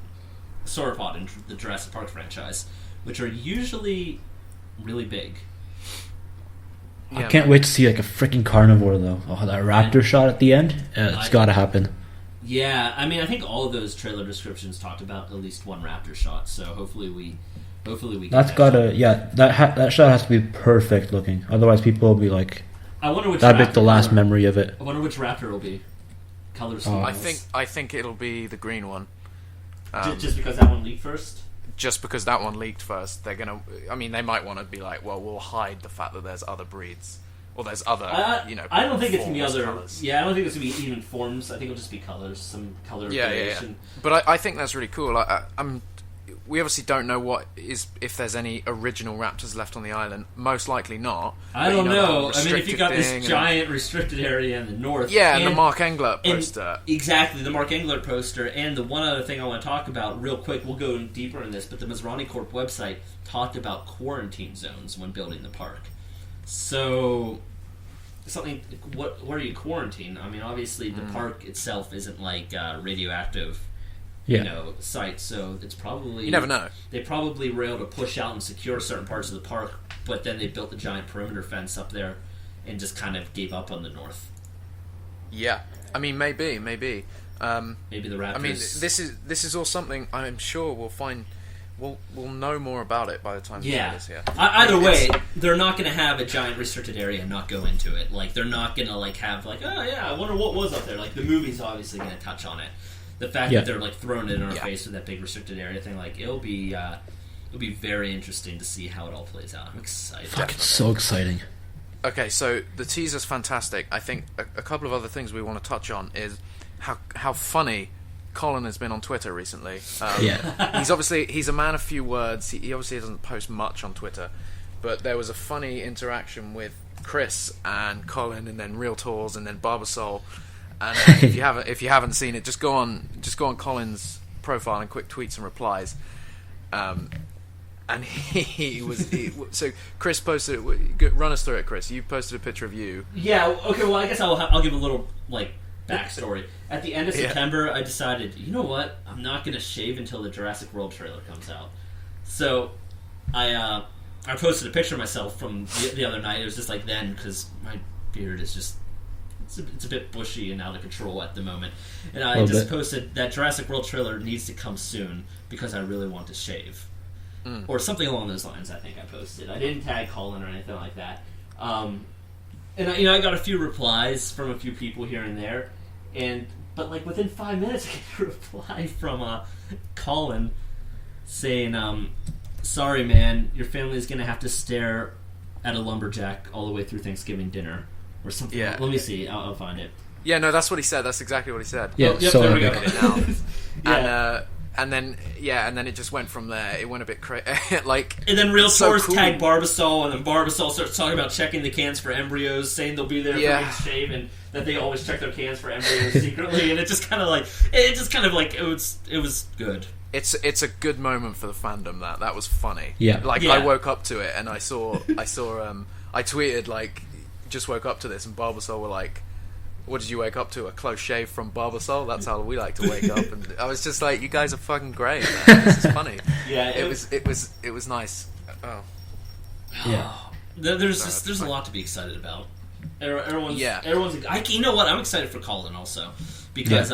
sauropod in the Jurassic Park franchise, which are usually really big. I can't wait to see like a freaking carnivore though. Oh, that raptor shot at the end, it's got to happen. Yeah, I mean, I think all of those trailer descriptions talked about at least one raptor shot. So hopefully we. That's gotta that shot has to be perfect looking. Otherwise, people will be like, I wonder which that'll be the last memory of it. I wonder which raptor will be. Color scheme. I think it'll be the green one. Just because that one leaked first? Just because that one leaked first, they're gonna. I mean, they might want to be like, well, we'll hide the fact that there's other breeds, or there's other. I don't think it's gonna be other. Colors. Yeah, I don't think it's gonna be even forms. I think it'll just be colors, some color variation. Yeah. But I think that's really cool. We obviously don't know if there's any original raptors left on the island. Most likely not. I don't know. I mean, if you got this giant restricted area in the north, and the Mark Englert poster, exactly the Mark Englert poster, and the one other thing I want to talk about real quick. We'll go deeper in this, but the Masrani Corp website talked about quarantine zones when building the park. So, what are you quarantine? I mean, obviously the park itself isn't like radioactive. Site, so it's probably... You never know. They probably were able to push out and secure certain parts of the park, but then they built a giant perimeter fence up there and just kind of gave up on the north. Yeah. I mean, maybe. Maybe the Raptors... I mean, this is all something I'm sure we'll find... We'll know more about it by the time the is here. Either way, they're not going to have a giant restricted area and not go into it. Like, they're not going to, like, have, like, oh, yeah, I wonder what was up there. Like, the movie's obviously going to touch on it. The fact that they're like throwing it in our face with that big restricted area thing, like it'll be very interesting to see how it all plays out. I'm excited. It's so exciting. Okay, so the teaser's fantastic. I think a couple of other things we want to touch on is how funny Colin has been on Twitter recently. He's a man of few words. He obviously doesn't post much on Twitter, but there was a funny interaction with Chris and Colin, and then Real Tours, and then Barbasol. And if you haven't seen it, just go on Colin's profile and quick tweets and replies. And so Chris posted. Run us through it, Chris. You posted a picture of you. Yeah. Okay. Well, I guess I'll give a little like backstory. At the end of September, I decided, you know what? I'm not going to shave until the Jurassic World trailer comes out. So I posted a picture of myself from the other night. It was just like then because my beard is just. It's a bit bushy and out of control at the moment. And I just posted that Jurassic World trailer needs to come soon because I really want to shave. Or something along those lines, I think I posted. I didn't tag Colin or anything like that. And I got a few replies from a few people here and there. But like within 5 minutes, I get a reply from Colin saying, sorry, man, your family's going to have to stare at a lumberjack all the way through Thanksgiving dinner. or something. Yeah. Let me see. I'll find it. Yeah, no, that's what he said. That's exactly what he said. Yeah, Oh, yep, so there we epic. go. Now. And then it just went from there. It went a bit crazy. And then Real so Source cool. tagged Barbasol, and then Barbasol starts talking about checking the cans for embryos, saying they'll be there for next shave, and that they always check their cans for embryos secretly. And it just kind of it was good. It's a good moment for the fandom. That was funny. Yeah. I woke up to it and I saw I tweeted like, just woke up to this, and Barbasol were like, what did you wake up to? A close shave from Barbasol? That's how we like to wake up. And I was just like, you guys are fucking great, man. This is funny. Yeah, it was nice. Oh. Yeah. There's a lot to be excited about. Everyone's. You know what? I'm excited for Colin also, because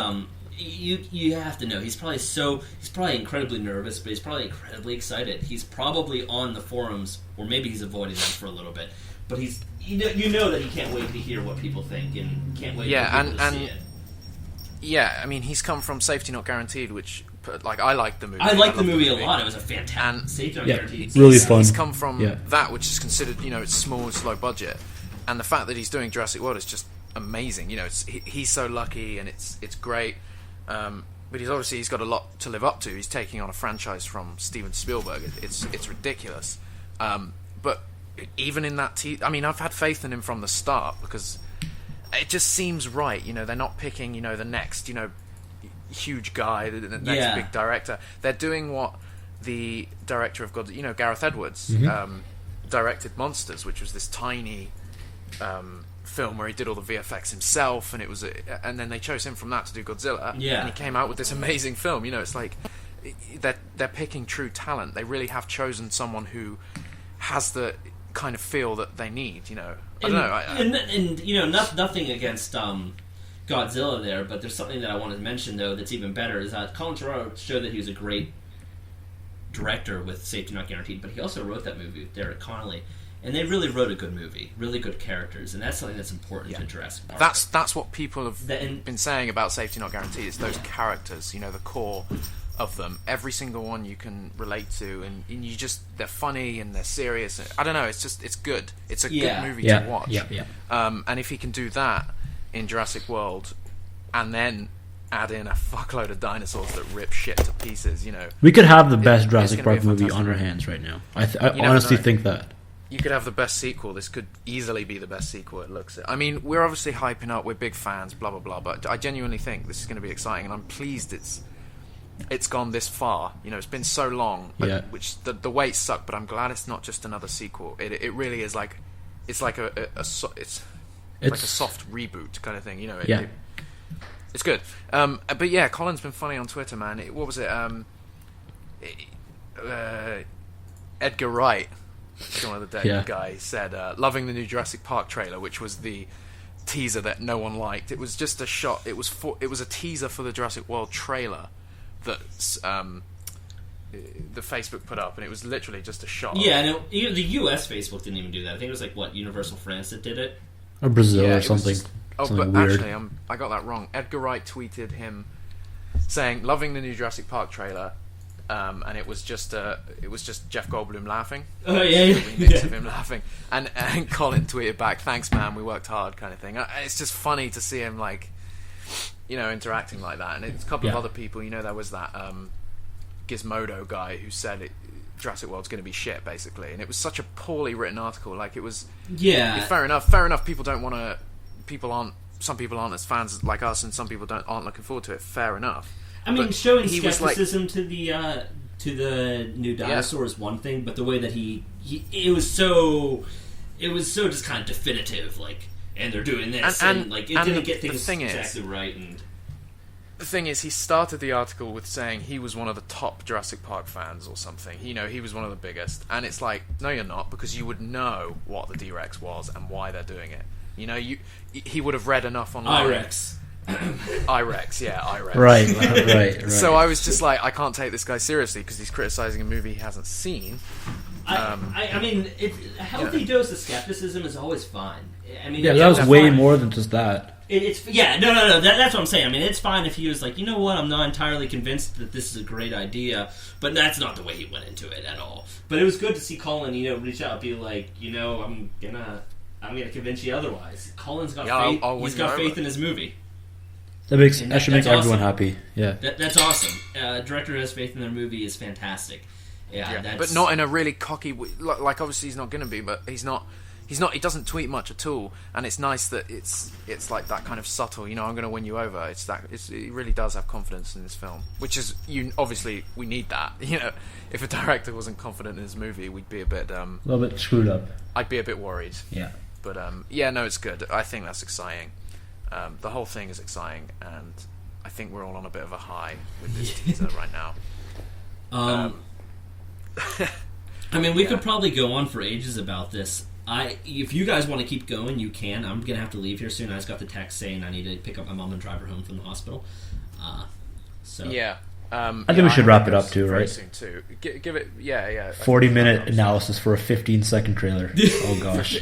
you have to know he's probably incredibly nervous, but he's probably incredibly excited. He's probably on the forums, or maybe he's avoiding them for a little bit, but he's. You know that he can't wait to hear what people think, and can't wait for people to see it. Yeah, I mean, he's come from Safety Not Guaranteed, which, like, I liked the movie. I liked the movie a lot. It was a fantastic Safety Not Guaranteed. Really fun. He's come from that, which is considered, it's small and low budget, and the fact that he's doing Jurassic World is just amazing. He's so lucky, and it's great. But he's got a lot to live up to. He's taking on a franchise from Steven Spielberg. It's ridiculous. But even in that I've had faith in him from the start, because it just seems right. They're not picking the next huge guy, the next big director. They're doing what the director of Godzilla, Gareth Edwards, directed Monsters, which was this tiny film where he did all the VFX himself, and and then they chose him from that to do Godzilla, and he came out with this amazing film. It's like they're picking true talent. They really have chosen someone who has the kind of feel that they need. I don't know. And nothing against Godzilla there, but there's something that I wanted to mention though that's even better, is that Colin Trevorrow showed that he was a great director with Safety Not Guaranteed, but he also wrote that movie with Derek Connolly, and they really wrote a good movie, really good characters, and that's something that's important to Jurassic Park. That's what people have been saying about Safety Not Guaranteed. It's those characters, the core of them. Every single one you can relate to, and they're funny and they're serious. I don't know. It's good. It's a good movie to watch. And if he can do that in Jurassic World, and then add in a fuckload of dinosaurs that rip shit to pieces, we could have the best Jurassic Park movie on our hands right now. I honestly think that. You could have the best sequel. This could easily be the best sequel, it looks at. I mean, we're obviously hyping up, we're big fans, blah blah blah, but I genuinely think this is going to be exciting, and I'm pleased it's gone this far. It's been so long, which the wait sucked, but I'm glad it's not just another sequel. It really is like, it's like a soft reboot kind of thing. It's good. But yeah, Colin's been funny on Twitter, man. What was it? Edgar Wright, one of the dead guys, said loving the new Jurassic Park trailer, which was the teaser that no one liked. It was just a shot. It was a teaser for the Jurassic World trailer that the Facebook put up, and it was literally just a shot. Yeah, and the US Facebook didn't even do that. I think it was like Universal France that did it, or Brazil, or something. But weird. actually, I got that wrong. Edgar Wright tweeted him saying loving the new Jurassic Park trailer, and it was just Jeff Goldblum laughing. Oh yeah, a remix of him laughing, and Colin tweeted back, "Thanks, man. We worked hard," kind of thing. It's just funny to see him like, interacting like that. And it's a couple of other people. There was that Gizmodo guy who said Jurassic World's going to be shit, basically, and it was such a poorly written article. Like, it was fair enough. People don't want to. Some people aren't as fans like us, and some people aren't looking forward to it. Fair enough. I mean, showing skepticism to the new dinosaur is one thing, but the way that it was so just kind of definitive, like, and they're doing this, and like, it didn't get things exactly right. And the thing is, he started the article with saying he was one of the top Jurassic Park fans or something. He was one of the biggest, and it's like, no, you're not, because you would know what the D-Rex was and why they're doing it. He would have read enough online. I-Rex. I-Rex, yeah, I-Rex. Right. So I was just like, I can't take this guy seriously because he's criticizing a movie he hasn't seen. I mean, a healthy dose of skepticism is always fine. I mean, that was way more than just that. No. That's what I'm saying. I mean, it's fine if he was like, you know what, I'm not entirely convinced that this is a great idea, but that's not the way he went into it at all. But it was good to see Colin, reach out and be like, I'm gonna I'm going to convince you otherwise. Colin's got Yeah, faith. I'll He's win got you faith over. in his movie. That should That's make everyone awesome. happy. Yeah. That's awesome. Director who has faith in their movie is fantastic. Yeah, that's... but not in a really cocky. Like obviously he's not going to be, but he's not. He doesn't tweet much at all, and it's nice that it's like that kind of subtle. I'm going to win you over. He really does have confidence in this film, which is obviously we need that. If a director wasn't confident in his movie, we'd be a little bit screwed up. I'd be a bit worried. Yeah. But no, it's good. I think that's exciting. The whole thing is exciting, and I think we're all on a bit of a high with this teaser right now. I mean, we could probably go on for ages about this. If you guys want to keep going, you can. I'm going to have to leave here soon. I just got the text saying I need to pick up my mom and drive her home from the hospital. Yeah. I think we should wrap it up too, very right? soon too. Give it, yeah. 40-minute analysis for a 15-second trailer. Oh gosh.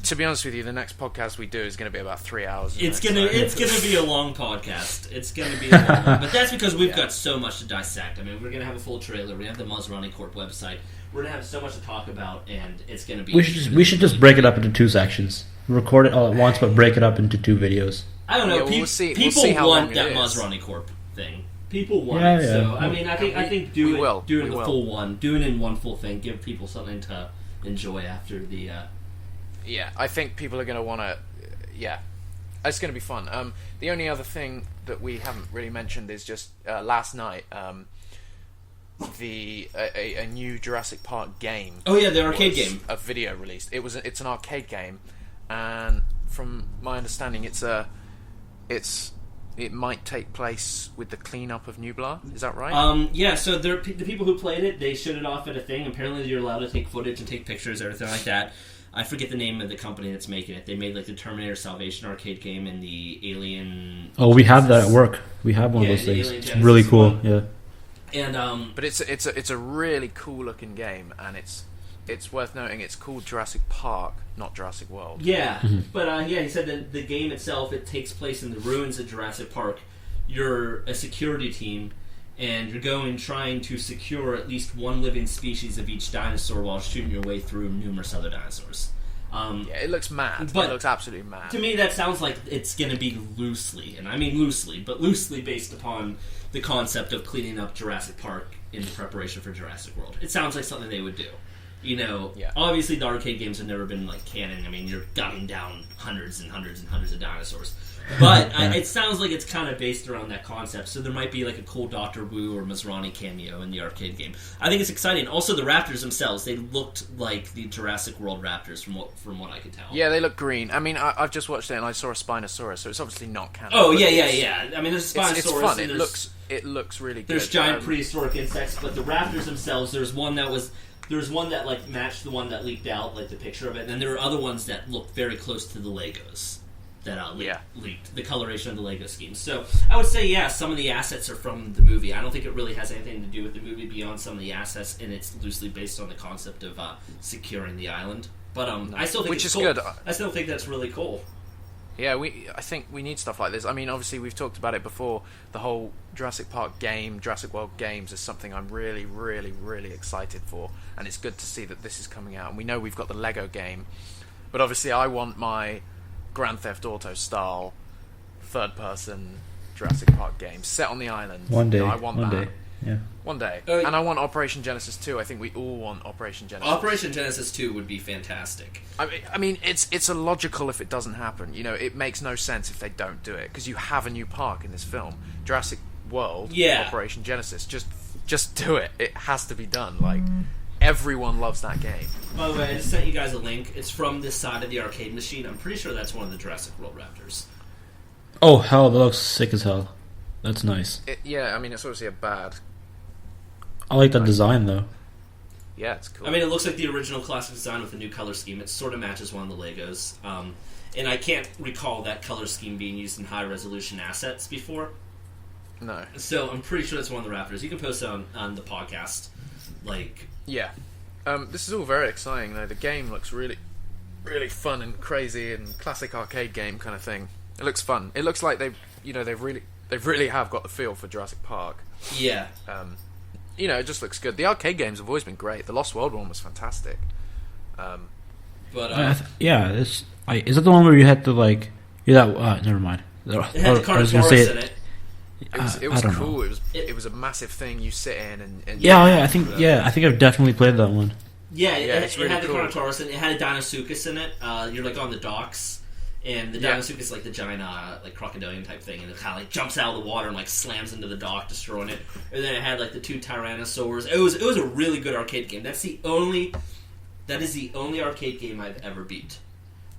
To be honest with you, the next podcast we do is going to be about 3 hours. It's gonna be a long podcast. It's gonna be a long one. But that's because we've got so much to dissect. I mean, we're gonna have a full trailer. We have the Maserati Corp website. We're gonna have so much to talk about, and it's gonna be. We should just break it up into 2 sections. Record it all at once, but break it up into 2 videos. I don't know. Yeah, we'll see People how long want it that is. Maserati Corp thing. People want Yeah, it. yeah. So I mean, I think doing we the will. full one, doing it in one full thing, give people something to enjoy after the. Yeah, I think people are going to want to. Yeah, it's going to be fun. The only other thing that we haven't really mentioned is just last night. A new Jurassic Park game. Oh yeah, the arcade game. A video released. It's an arcade game, and from my understanding, it might take place with the cleanup of Nublar. Is that right? Yeah. So the people who played it, they showed it off at a thing. Apparently, you're allowed to take footage and take pictures, everything like that. I forget the name of the company that's making it. They made like the Terminator Salvation arcade game and the Alien. Oh, we have that at work. We have one of those the things. Alien It's Genesis really cool. one. Yeah. And But it's a really cool looking game, and it's worth noting it's called Jurassic Park, not Jurassic World. yeah, but he said that the game itself, it takes place in the ruins of Jurassic Park. You're a security team, and you're going trying to secure at least one living species of each dinosaur while shooting your way through numerous other dinosaurs. Yeah, it looks mad. But it looks absolutely mad. To me, that sounds like it's going to be loosely, and I mean loosely based upon the concept of cleaning up Jurassic Park in preparation for Jurassic World. It sounds like something they would do. Yeah. Obviously the arcade games have never been like canon. I mean, you're gunning down hundreds and hundreds and hundreds of dinosaurs. But it sounds like it's kind of based around that concept, so there might be like a cool Dr. Wu or Maserati cameo in the arcade game. I think it's exciting. Also, the raptors themselves, they looked like the Jurassic World raptors from what I could tell. Yeah, they look green. I mean, I've just watched it and I saw a Spinosaurus, so it's obviously not canon. Oh, but yeah. I mean, there's a Spinosaurus. It's fun. And It looks really good. there's giant prehistoric insects, but the raptors themselves, there's one that like matched the one that leaked out, like the picture of it, and then there were other ones that looked very close to the Legos that leaked, the coloration of the Lego schemes. So I would say, yeah, some of the assets are from the movie. I don't think it really has anything to do with the movie beyond some of the assets, and it's loosely based on the concept of securing the island. But I still think Which it's is cool. good. I still think that's really cool. Yeah, I think we need stuff like this. I mean, obviously we've talked about it before. The whole Jurassic Park game, Jurassic World games, is something I'm really, really, really excited for, and it's good to see that this is coming out. And we know we've got the Lego game, but obviously I want my Grand Theft Auto style third-person Jurassic Park game set on the island. One day. I want one that. day. Yeah. One day. And I want Operation Genesis 2. I think we all want Operation Genesis. Operation Genesis 2 would be fantastic. I mean, it's illogical if it doesn't happen. It makes no sense if they don't do it, because you have a new park in this film, Jurassic World. Yeah. Operation Genesis. Just do it. It has to be done. Like, everyone loves that game. By the way, I just sent you guys a link. It's from this side of the arcade machine. I'm pretty sure that's one of the Jurassic World raptors. Oh hell, that looks sick as hell. That's nice. Yeah, I mean, it's obviously a bad. I like that design though. Yeah, it's cool. I mean, it looks like the original classic design with a new color scheme. It sort of matches one of the Legos. And I can't recall that color scheme being used in high-resolution assets before. No. So I'm pretty sure it's one of the Raptors. You can post it on the podcast. Yeah. This is all very exciting, though. The game looks really, really fun and crazy and classic arcade game kind of thing. It looks fun. It looks like they've really have got the feel for Jurassic Park. Yeah. It just looks good. The arcade games have always been great. The Lost World one was fantastic. But is that the one where you had to like? Yeah, never mind. it had the Carnotaurus in it. It was I don't cool. know. It was a massive thing you sit in and I think I've definitely played that one. Yeah, it really had the cool. Carnotaurus and it had a Deinosuchus in it. You're like on the docks, and the Deinosuchus is like the giant like crocodilian type thing, and it kind of like jumps out of the water and like slams into the dock, destroying it. And then it had like the 2 Tyrannosaurs. It was a really good arcade game. That is the only arcade game I've ever beat.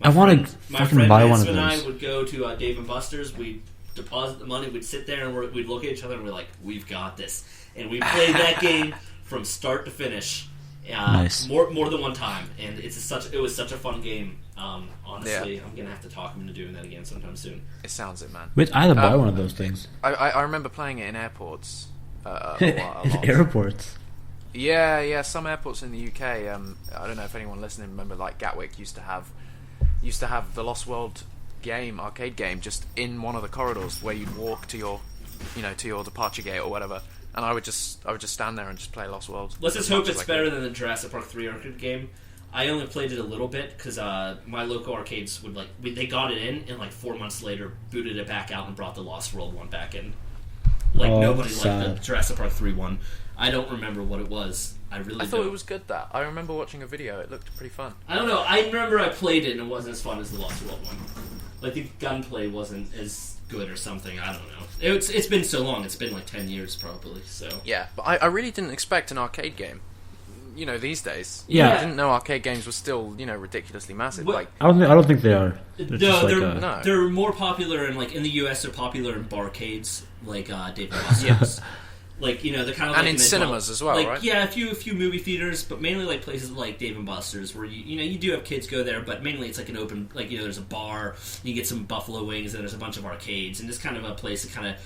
I want to fucking buy one of those. My friend and I would go to Dave & Buster's. We'd deposit the money. We'd sit there and we'd look at each other and we're like, "We've got this." And we played that game from start to finish. Nice. More than one time, and it was such a fun game. Honestly, I'm gonna have to talk him into doing that again sometime soon. It sounds it, man. Wait, I had to buy one of those things. I remember playing it in airports. A lot. Airports. Yeah. Some airports in the UK. I don't know if anyone listening remember, like Gatwick used to have the Lost World arcade game just in one of the corridors where you'd walk to your departure gate or whatever, and I would just stand there and just play Lost World. Let's just hope it's better than the Jurassic Park 3 arcade game. I only played it a little bit because my local arcades they got it in, and like 4 months later booted it back out and brought the Lost World one back in. Like nobody liked the Jurassic Park 3 one. I don't remember what it was. I thought it was good. That I remember watching a video. It looked pretty fun. I don't know. I remember I played it and it wasn't as fun as the Lost World one. Like the gunplay wasn't as good or something. I don't know. It's been so long. It's been like 10 years probably. So yeah, but I really didn't expect an arcade game. These days. Yeah. I didn't know arcade games were still ridiculously massive. What? Like I don't think they are. They're more popular in in the US. They're popular in barcades like Dave & Buster's. Like they're kind of like in cinemas as well, right? Yeah, a few movie theaters, but mainly like places like Dave & Buster's, where you do have kids go there, but mainly it's like an open there's a bar, you get some buffalo wings, and there's a bunch of arcades, and just kind of a place to kind of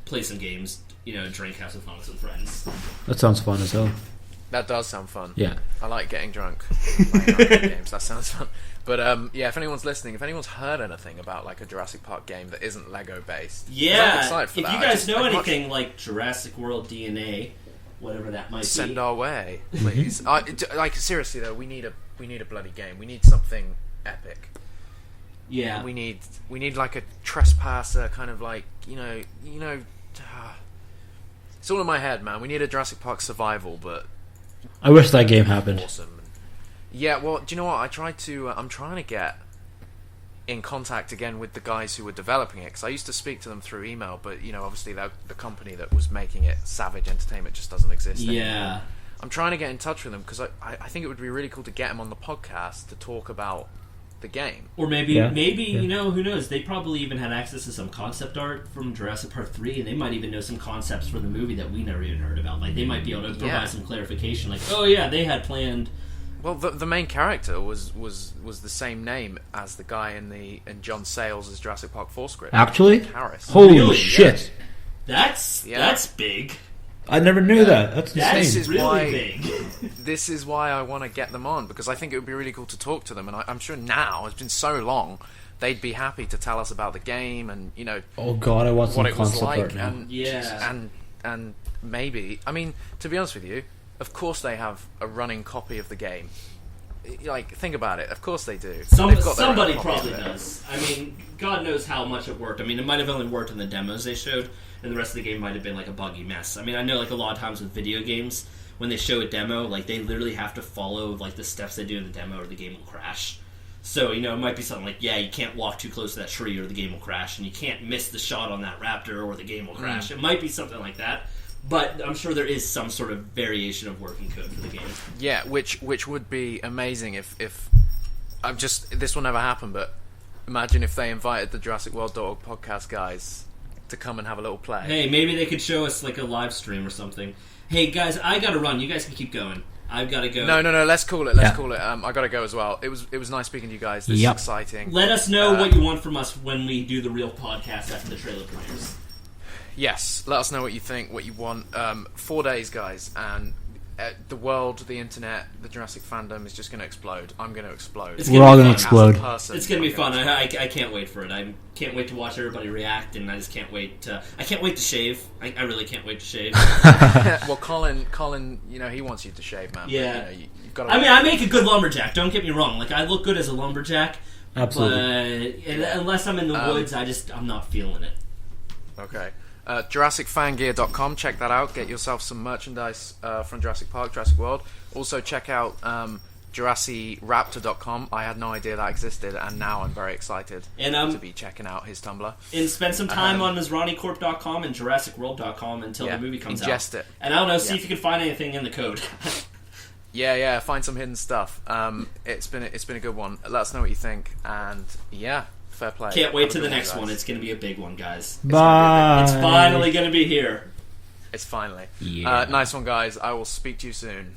play some games, drink, have some fun with some friends. That sounds fun as hell. That does sound fun. Yeah, I like getting drunk. Playing arcade games. That sounds fun. But if anyone's listening, if anyone's heard anything about like a Jurassic Park game that isn't Lego based, yeah, I'm excited for if that. you guys know anything like Jurassic World DNA, whatever that might send be, our way, please. Like seriously though, we need a bloody game. We need something epic. Yeah, we need like a trespasser kind of like it's all in my head, man. We need a Jurassic Park survival, but I wish that game happened. Awesome. Yeah, well, do you know what? I'm trying to get in contact again with the guys who were developing it, because I used to speak to them through email, but obviously the company that was making it, Savage Entertainment, just doesn't exist anymore. Yeah. I'm trying to get in touch with them because I think it would be really cool to get them on the podcast to talk about the game. Or maybe who knows? They probably even had access to some concept art from Jurassic Park 3, and they might even know some concepts for the movie that we never even heard about. Like they might be able to provide some clarification. Like, oh yeah, they had planned. Well, the main character was the same name as the guy in John Sayles' Jurassic Park 4 script. Actually, Harris. Holy Really? shit! That's big. I never knew that. That's insane. This is really big. This is why I want to get them on, because I think it would be really cool to talk to them, and I'm sure now, it's been so long, they'd be happy to tell us about the game and Oh god, I want some what it was concept like, art now. and maybe, I mean, to be honest with you, of course they have a running copy of the game. Like, think about it. Of course they do. Somebody probably does. I mean, God knows how much it worked. I mean, it might have only worked in the demos they showed, and the rest of the game might have been like a buggy mess. I mean, I know like a lot of times with video games, when they show a demo, like they literally have to follow like the steps they do in the demo, or the game will crash. So it might be something like, you can't walk too close to that tree, or the game will crash, and you can't miss the shot on that raptor, or the game will crash. It might be something like that. But I'm sure there is some sort of variation of working code for the game. Yeah, which would be amazing if this will never happen, but imagine if they invited the Jurassic World podcast guys to come and have a little play. Hey, maybe they could show us like a live stream or something. Hey guys, I gotta run. You guys can keep going. I've gotta go. No. Let's call it. I gotta go as well. It was nice speaking to you guys. This is exciting. Let us know what you want from us when we do the real podcast after the trailer premieres. Yes, let us know what you think, what you want. 4 days, guys, and the world, the internet, the Jurassic fandom is just going to explode. I'm going to explode. We're all going to explode. It's going to be fun. I can't wait for it. I can't wait to watch everybody react, and I just can't wait to... I can't wait to shave. I really can't wait to shave. Well, Colin, he wants you to shave, man. Yeah. But, you've got to I make a good lumberjack. Don't get me wrong. Like, I look good as a lumberjack. Absolutely. But unless I'm in the woods, I'm not feeling it. Okay. JurassicFangear.com, check that out. Get yourself some merchandise from Jurassic Park, Jurassic World. Also check out JurassicRaptor.com. I had no idea that existed, and now I'm very excited to be checking out his Tumblr. And spend some time on NasraniCorp.com and JurassicWorld.com until the movie comes out. Ingest it. And I don't know, see if you can find anything in the code. Yeah, find some hidden stuff. It's been a good one. Let us know what you think, and yeah, fair play. Can't wait to the next one. It's going to be a big one, guys. Bye. It's finally going to be here. It's finally. Yeah. Nice one, guys. I will speak to you soon.